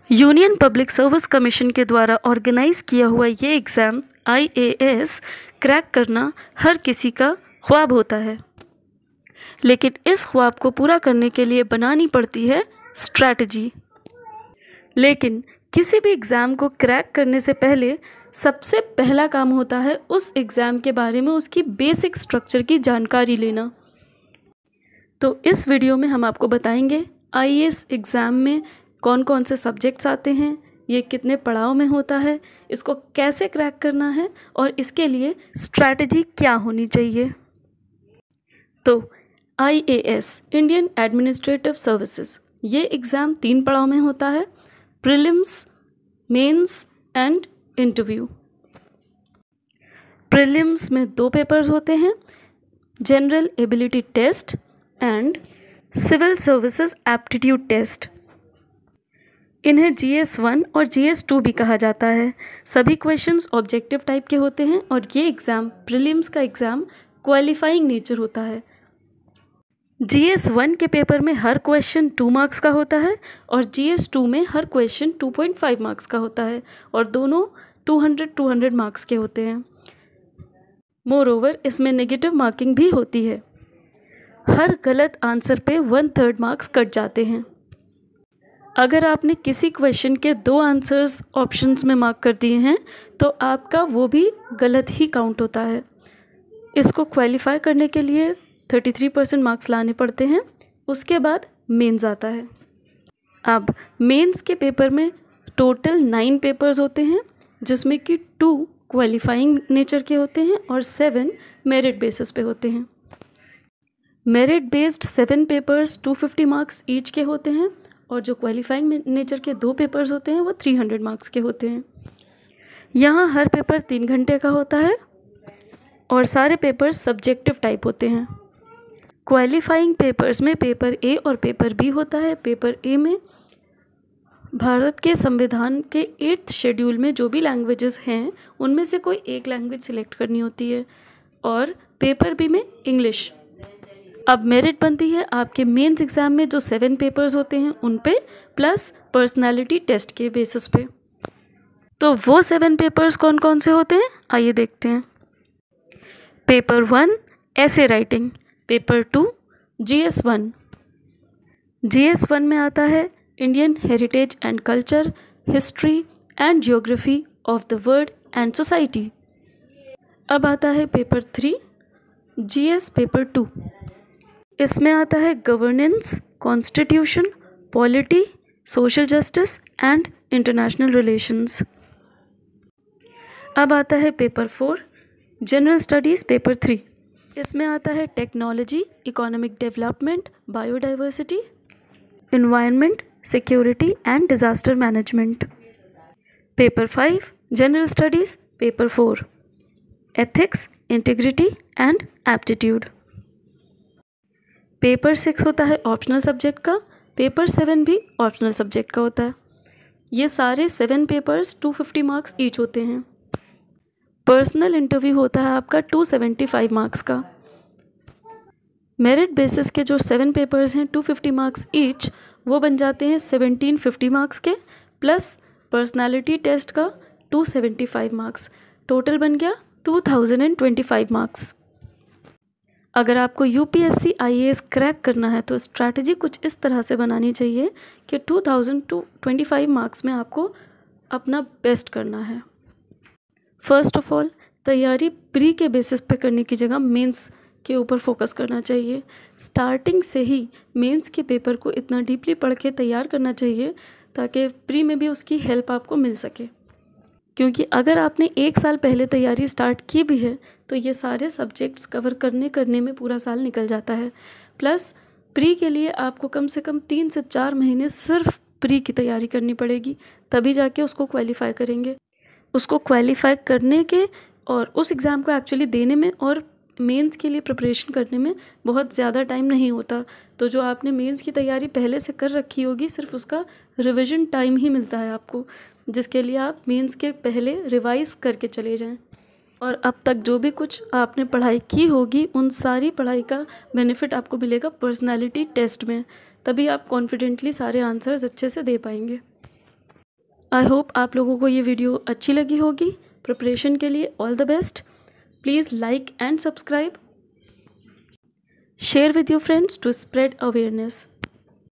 Union public service commission के द्वारा organise किया हुआ ये एग्ज़ाम IAS क्रैक करना हर किसी का ख्वाब होता है, लेकिन इस ख्वाब को पूरा करने के लिए बनानी पड़ती है स्ट्रैटेजी। लेकिन किसी भी एग्ज़ाम को क्रैक करने से पहले सबसे पहला काम होता है उस एग्ज़ाम के बारे में उसकी बेसिक स्ट्रक्चर की जानकारी लेना। तो इस वीडियो में हम आपको बताएंगे IAS एग्ज़ाम में कौन कौन से सब्जेक्ट्स आते हैं, ये कितने पड़ाव में होता है, इसको कैसे क्रैक करना है और इसके लिए स्ट्रैटेजी क्या होनी चाहिए। तो IAS इंडियन एडमिनिस्ट्रेटिव सर्विसेज, ये एग्ज़ाम 3 पड़ाव में होता है, prelims, mains and interview. Prelims में 2 पेपर्स होते हैं, general ability test and civil services aptitude test. इन्हें GS1 और GS2 भी कहा जाता है। सभी क्वेश्चंस ऑब्जेक्टिव टाइप के होते हैं और ये एग्ज़ाम प्रीलिम्स का एग्ज़ाम क्वालिफाइंग नेचर होता है। GS1 के पेपर में हर क्वेश्चन 2 मार्क्स का होता है और GS2 में हर क्वेश्चन 2.5 मार्क्स का होता है और दोनों 200 मार्क्स के होते हैं। मोरओवर इसमें नेगेटिव मार्किंग भी होती है। हर गलत आंसर पे 1/3 मार्क्स कट जाते हैं। अगर आपने किसी क्वेश्चन के 2 आंसर्स ऑप्शंस में मार्क कर दिए हैं तो आपका वो भी गलत ही काउंट होता है। इसको क्वालिफाई करने के लिए 33% मार्क्स लाने पड़ते हैं। उसके बाद मेंस आता है। अब मेंस के पेपर में टोटल 9 पेपर्स होते हैं, जिसमें कि 2 क्वालिफाइंग नेचर के होते हैं और 7 मेरिट बेसिस पे होते हैं। Merit based 7 papers 250 marks each के होते हैं और जो क्वालिफाइंग नेचर के 2 पेपर्स होते हैं वो 300 मार्क्स के होते हैं। यहाँ हर पेपर 3 घंटे का होता है और सारे पेपर्स सब्जेक्टिव टाइप होते हैं। क्वालिफाइंग पेपर्स में पेपर A और पेपर B होता है। पेपर A में भारत के संविधान के 8th शेड्यूल में जो भी लैंग्वेजेस हैं उनमें से कोई एक लैंग्वेज सिलेक्ट करनी होती है और पेपर B में इंग्लिश। अब मेरिट बनती है आपके मेंस एग्ज़ाम में जो 7 पेपर्स होते हैं उन पे प्लस पर्सनालिटी टेस्ट के बेसिस पे। तो वो 7 पेपर्स कौन कौन से होते हैं आइए देखते हैं। पेपर 1 ऐसे राइटिंग, पेपर 2 GS1। GS1 में आता है Indian heritage and culture, history and geography of the world and society. अब आता है पेपर 3 GS पेपर 2। इसमें आता है governance, constitution, polity, social justice and international relations. अब आता है पेपर 4 जनरल स्टडीज़ पेपर 3। इसमें आता है technology, economic development, biodiversity, environment, security and disaster management. Paper 5 general studies paper 4 ethics, integrity and aptitude. Paper 6 होता है ऑप्शनल सब्जेक्ट का। Paper 7 भी ऑप्शनल सब्जेक्ट का होता है। ये सारे 7 पेपर्स 250 मार्क्स ईच होते हैं। पर्सनल इंटरव्यू होता है आपका 275 मार्क्स का। मेरिट बेसिस के जो 7 पेपर्स हैं 250 मार्क्स ईच, वो बन जाते हैं 1750 मार्क्स के प्लस पर्सनालिटी टेस्ट का 275 मार्क्स। टोटल बन गया 2025 मार्क्स। अगर आपको UPSC IAS क्रैक करना है तो स्ट्रैटेजी कुछ इस तरह से बनानी चाहिए कि 2025 मार्क्स में आपको अपना बेस्ट करना है। फर्स्ट ऑफ ऑल तैयारी प्री के बेसिस पे करने की जगह मेंस के ऊपर फोकस करना चाहिए। स्टार्टिंग से ही मेंस के पेपर को इतना डीपली पढ़ के तैयार करना चाहिए ताकि प्री में भी उसकी हेल्प आपको मिल सके, क्योंकि अगर आपने 1 साल पहले तैयारी स्टार्ट की भी है तो ये सारे सब्जेक्ट्स कवर करने में पूरा साल निकल जाता है। प्लस प्री के लिए आपको कम से कम 3 से 4 महीने सिर्फ प्री की तैयारी करनी पड़ेगी, तभी जाके उसको क्वालिफाई करेंगे। उसको क्वालिफाई करने के और उस एग्ज़ाम को एक्चुअली देने में और मेंस के लिए प्रिपरेशन करने में बहुत ज़्यादा टाइम नहीं होता। तो जो आपने मेंस की तैयारी पहले से कर रखी होगी सिर्फ उसका रिवीजन टाइम ही मिलता है आपको, जिसके लिए आप मेंस के पहले रिवाइज़ करके चले जाएं। और अब तक जो भी कुछ आपने पढ़ाई की होगी उन सारी पढ़ाई का बेनिफिट आपको मिलेगा पर्सनालिटी टेस्ट में, तभी आप कॉन्फिडेंटली सारे आंसर्स अच्छे से दे पाएंगे। आई होप आप लोगों को ये वीडियो अच्छी लगी होगी। प्रिपरेशन के लिए all the best. Please like and subscribe. Share with your friends to spread awareness.